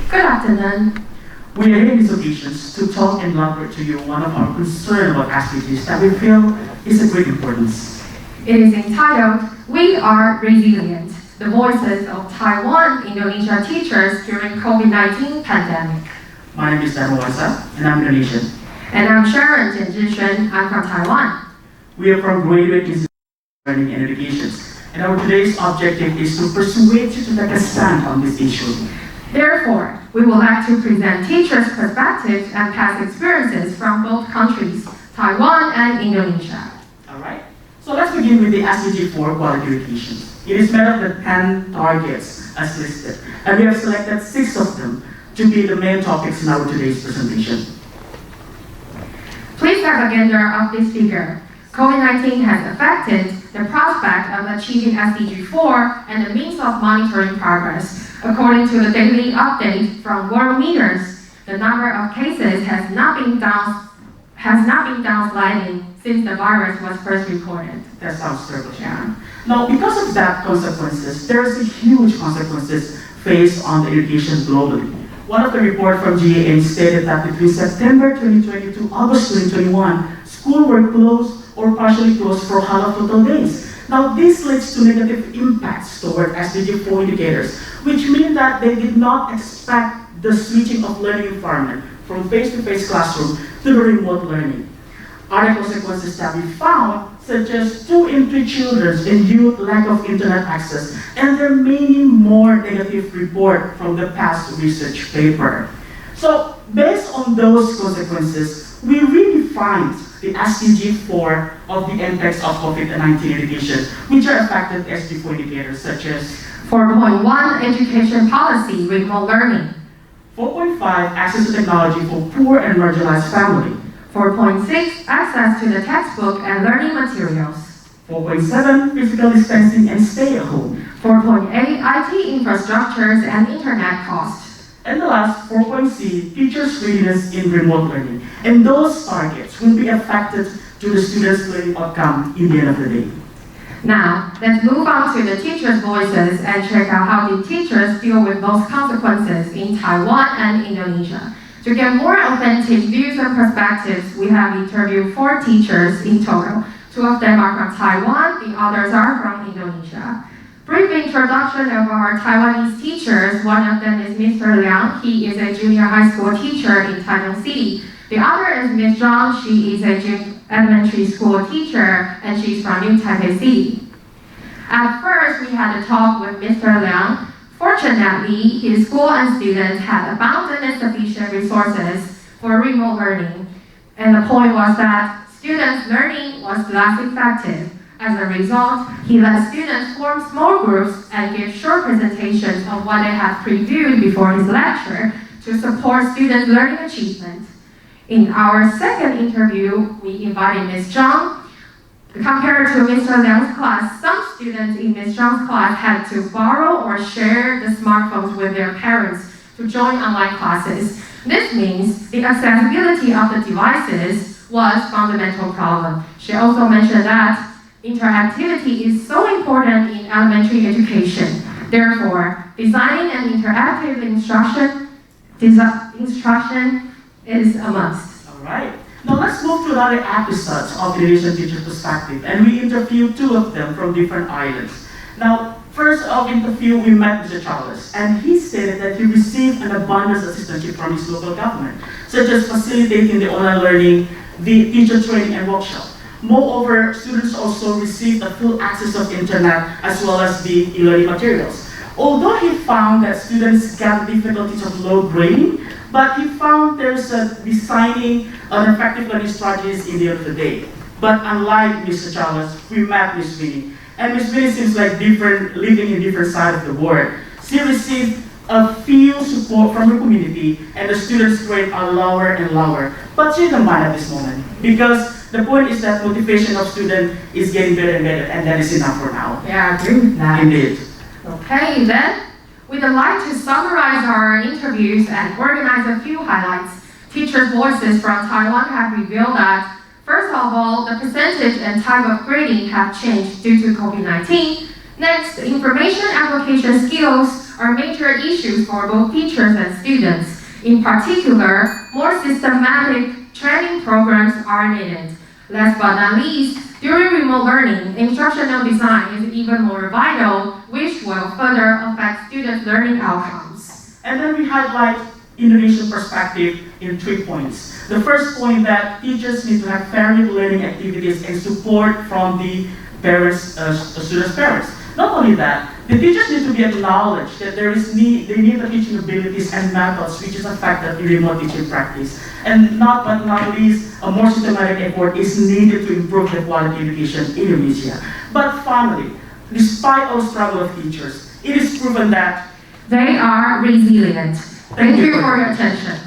Good afternoon. We are here in these occasions to talk and elaborate to you one of our concerns about SDGs that we feel is of great importance. It is entitled, We Are Resilient, The Voices of Taiwan Indonesia Teachers During COVID-19 Pandemic. My name is Dan Wasa, and I'm Indonesian. And I'm Sharon Jianzhixuan, I'm from Taiwan. We are from Graduate Institute of Learning and Education, and our today's objective is to persuade you to take a stand on this issue. Therefore, we would like to present teachers' perspectives and past experiences from both countries, Taiwan and Indonesia. Alright, so let's begin with the SDG 4 quality education. It is made of the 10 targets as listed, and we have selected 6 of them to be the main topics in our today's presentation. Please have a gander of this figure. COVID-19 has affected the prospect of achieving SDG 4 and the means of monitoring progress. According to the daily update from world meters, the number of cases has not been downsliding since the virus was first reported. That sounds terrible, Sharon. Now, because of that consequences, there's a huge consequences faced on the education globally. One of the reports from GAM stated that between September 2020 to August 2021, schools were closed or partially closed for half of total days. Now, this leads to negative impacts toward SDG 4 indicators, which mean that they did not expect the switching of learning environment from face-to-face classroom to the remote learning. Other consequences that we found, such as 2 in 3 children and youth lack of internet access, and there are many more negative reports from the past research paper. So, based on those consequences, we redefined the SDG 4 of the impacts of COVID-19 education, which are affected SDG 4 indicators such as 4.1 Education Policy, Remote Learning. 4.5 Access to Technology for Poor and Marginalized Family. 4.6 Access to the textbook and learning materials. 4.7 Physical distancing and stay at home. 4.8 IT infrastructures and internet costs. And the last, 4.C, teachers' readiness in remote learning. And those targets will be affected to the students' learning outcome in the end of the day. Now, let's move on to the teachers' voices and check out how the teachers deal with those consequences in Taiwan and Indonesia. To get more authentic views and perspectives, we have interviewed 4 teachers in total. 2 of them are from Taiwan, the others are from Indonesia. Brief introduction of our Taiwanese teachers. One of them is Mr. Liang. He is a junior high school teacher in Taiwan City. The other is Ms. Zhang. She is a elementary school teacher, and she's from New Taipei City. At first, we had a talk with Mr. Liang. Fortunately, his school and students had abundant and sufficient resources for remote learning. And the point was that students' learning was less effective. As a result, he let students form small groups and give short presentations of what they had previewed before his lecture to support students' learning achievement. In our second interview, we invited Ms. Zhang. Compared to Mr. Liang's class, some students in Ms. Zhang's class had to borrow or share the smartphones with their parents to join online classes. This means the accessibility of the devices was a fundamental problem. She also mentioned that interactivity is so important in elementary education. Therefore, designing an interactive instruction is a must. All right. Now let's move to another episode of the Indonesian Teacher Perspective, and we interviewed 2 of them from different islands. Now, first of interview, we met Mr. Charles, and he stated that he received an abundance assistance from his local government, such as facilitating the online learning, the teacher training and workshop. Moreover, students also received a full access of internet as well as the e-learning materials. Although he found that students got difficulties of low grading, but he found there's a designing an effective learning strategies in the end of the day. But unlike Mr. Charles, we met Ms. Winnie. And Ms. Winnie seems like living in different side of the world. She received a few support from her community, and the students' grades are lower and lower. But she doesn't mind at this moment, because the point is that motivation of students is getting better and better, and that is enough for now. Yeah, I agree with that. Indeed. Okay, then we'd like to summarize our interviews and organize a few highlights. Teachers' voices from Taiwan have revealed that, first of all, the percentage and type of grading have changed due to COVID-19. Next, information application skills are major issues for both teachers and students. In particular, more systematic training programs are needed. Last but not least, during remote learning, instructional design is even more vital, which will further affect students' learning outcomes. And then we highlight Indonesian perspective in 3 points. The first point that teachers need to have varied learning activities and support from the parents, students' parents. Not only that, the teachers need to be acknowledged that they need the teaching abilities and methods which is effective in remote teaching practice. And not least, a more systematic effort is needed to improve the quality education in Indonesia. But finally, despite our struggle of teachers, it is proven that they are resilient. Thank you for your attention.